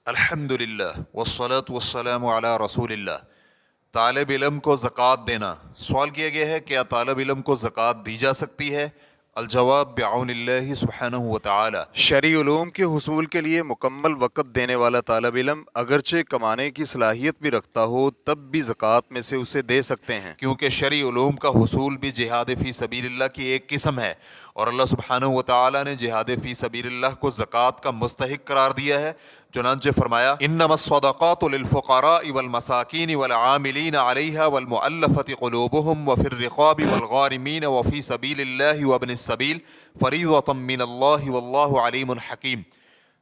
الحمدللہ والصلاة والسلام علی رسول اللہ۔ طالب علم کو زکوٰۃ دینا۔ سوال کیا گیا ہے کیا طالب علم کو زکوٰۃ دی جا سکتی ہے؟ الجواب بعون اللہ سبحانہ وتعالی۔ شرعی علوم کے حصول کے لیے مکمل وقت دینے والا طالب علم اگرچہ کمانے کی صلاحیت بھی رکھتا ہو تب بھی زکوٰۃ میں سے اسے دے سکتے ہیں، کیونکہ شرعی علوم کا حصول بھی جہاد فی سبیل اللہ کی ایک قسم ہے، اور اللہ سبحانہ وتعالی نے جہاد فی سبیل اللہ کو زکوٰۃ کا مستحق قرار دیا ہے۔ چنانچہ فرمایا انما الصدقات للفقراء والمساکین والعاملین علیہا والمؤلفۃ قلوبہم وفی الرقاب والغارمین وفی سبیل اللہ وابن السبیل فریضۃ من اللہ واللہ علیم حکیم۔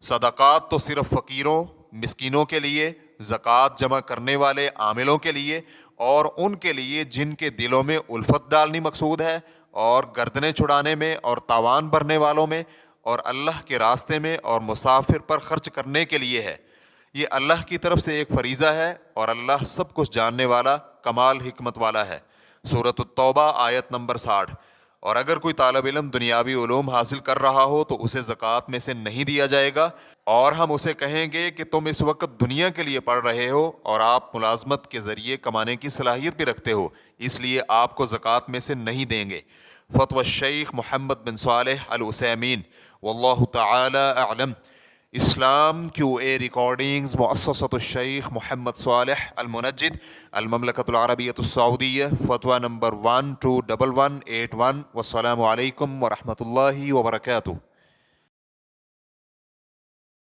صدقات تو صرف فقیروں مسکینوں کے لیے، زکوٰۃ جمع کرنے والے عاملوں کے لیے، اور ان کے لیے جن کے دلوں میں الفت ڈالنی مقصود ہے، اور گردنیں چھڑانے میں اور تاوان بھرنے والوں میں، اور اللہ کے راستے میں اور مسافر پر خرچ کرنے کے لیے ہے۔ یہ اللہ کی طرف سے ایک فریضہ ہے، اور اللہ سب کچھ جاننے والا کمال حکمت والا ہے۔ سورۃ التوبہ آیت نمبر 60۔ اور اگر کوئی طالب علم دنیاوی علوم حاصل کر رہا ہو تو اسے زکوٰۃ میں سے نہیں دیا جائے گا، اور ہم اسے کہیں گے کہ تم اس وقت دنیا کے لیے پڑھ رہے ہو اور آپ ملازمت کے ذریعے کمانے کی صلاحیت بھی رکھتے ہو، اس لیے آپ کو زکوٰۃ میں سے نہیں دیں گے۔ فتوی الشیخ محمد بن صالح العثیمین واللہ تعالی اعلم۔ اسلام کیو اے ریکارڈنگز، مؤسسۃ الشیخ محمد صالح المنجد، المملکۃ العربیۃ السعودیہ، فتویٰ نمبر 121181۔ والسلام علیکم ورحمۃ اللہ وبرکاتہ۔